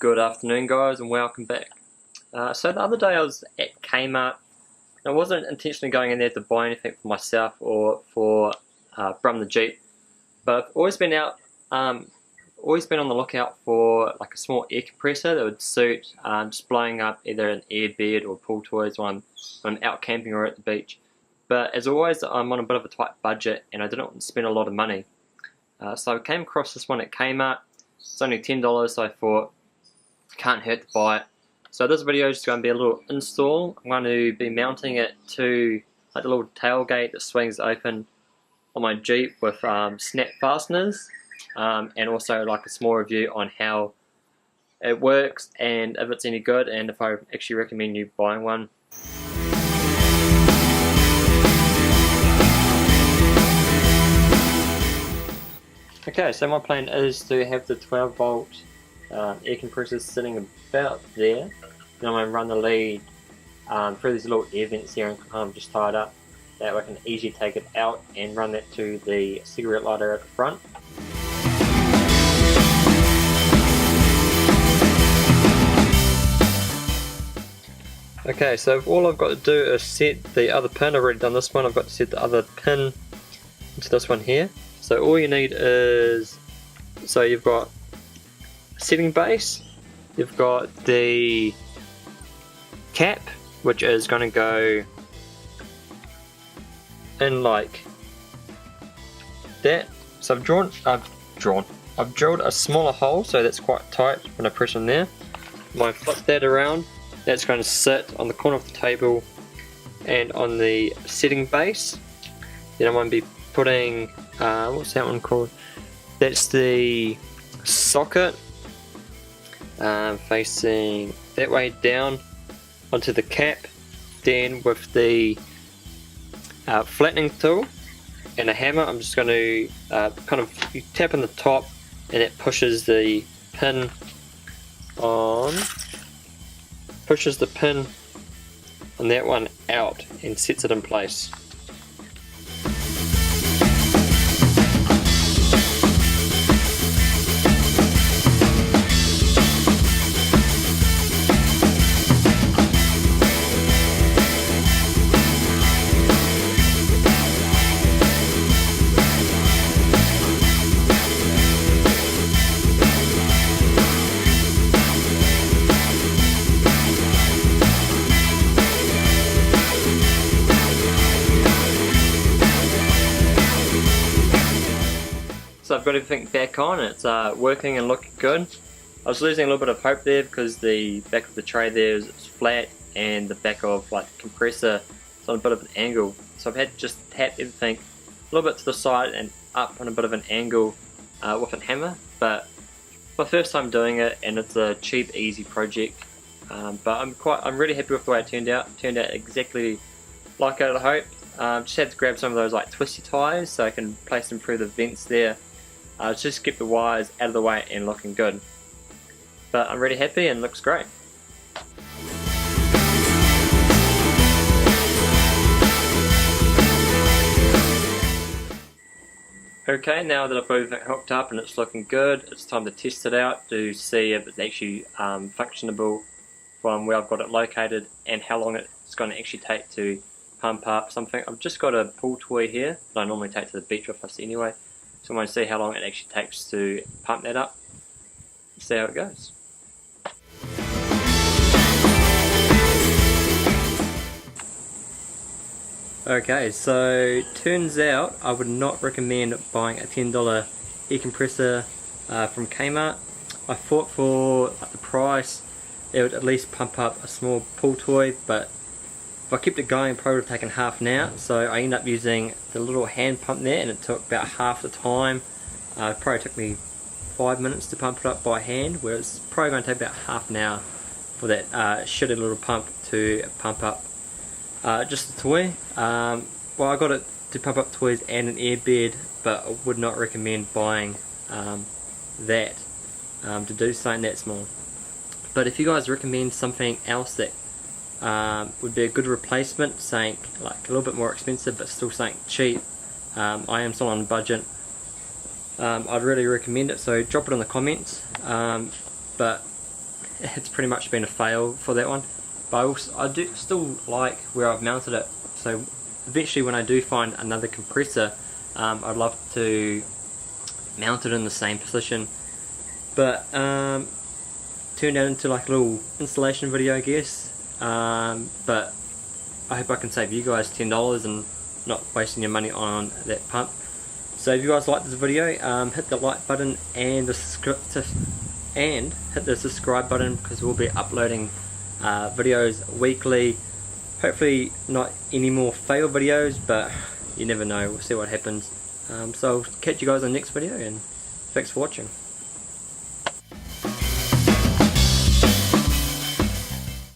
Good afternoon, guys, and welcome back. So the other day I was at Kmart. I wasn't intentionally going in there to buy anything for myself or for Brum the Jeep, but I've always been on the lookout for like a small air compressor that would suit just blowing up either an airbed or pool toys when I'm out camping or at the beach. But as always, I'm on a bit of a tight budget and I didn't want to spend a lot of money. So I came across this one at Kmart. It's only $10, so I thought, can't hurt to buy it. So this video is just going to be a little install. I'm going to be mounting it to like the little tailgate that swings open on my Jeep with snap fasteners, and also like a small review on how it works and if it's any good and if I actually recommend you buying one. Okay, so my plan is to have the 12 volt air compressor sitting about there. Then I'm going to run the lead through these little air vents here and just tie it up. That way I can easily take it out and run that to the cigarette lighter at the front. Okay, so all I've got to do is set the other pin. I've already done this one. I've got to set the other pin into this one here. So all you need is, so you've got setting base, you've got the cap, which is going to go in like that. So I've drilled a smaller hole, so that's quite tight when I press on there. I flip that around, that's going to sit on the corner of the table and on the setting base. Then I'm going to be putting, what's that one called? That's the socket facing that way down onto the cap. Then with the flattening tool and a hammer, I'm just going to kind of you tap on the top and it pushes the pin on, that one out and sets it in place. So I've got everything back on, it's working and looking good. I was losing a little bit of hope there because the back of the tray there is flat and the back of like the compressor is on a bit of an angle. So I've had to just tap everything a little bit to the side and up on a bit of an angle with a hammer. But my first time doing it and it's a cheap, easy project. But I'm really happy with the way it turned out. It turned out exactly like I had hoped. Just had to grab some of those like twisty ties so I can place them through the vents there. Just keep the wires out of the way and looking good. But I'm really happy and looks great. Okay, now that I've got everything hooked up and it's looking good, it's time to test it out to see if it's actually functionable from where I've got it located and how long it's going to actually take to pump up something. I've just got a pool toy here that I normally take to the beach with us anyway. So I'm going to see how long it actually takes to pump that up. See how it goes. Okay, so turns out I would not recommend buying a $10 air compressor from Kmart. I thought for the price it would at least pump up a small pool toy, but if I kept it going, it probably would have taken half an hour. So I ended up using the little hand pump there and it took about half the time. It probably took me 5 minutes to pump it up by hand, where it's probably going to take about half an hour for that shitty little pump to pump up just the toy. Well, I got it to pump up toys and an airbed, but I would not recommend buying that to do something that small. But if you guys recommend something else that would be a good replacement, saying like a little bit more expensive but still something cheap, I am still on a budget, I'd really recommend it, so drop it in the comments. But it's pretty much been a fail for that one. But I do still like where I've mounted it, so eventually when I do find another compressor, I'd love to mount it in the same position. But turned out into like a little installation video, I guess. But I hope I can save you guys $10 and not wasting your money on that pump. So if you guys like this video, hit the like button and hit the subscribe button, because we'll be uploading videos weekly. Hopefully not any more fail videos, but you never know, we'll see what happens. So I'll catch you guys on the next video, and thanks for watching.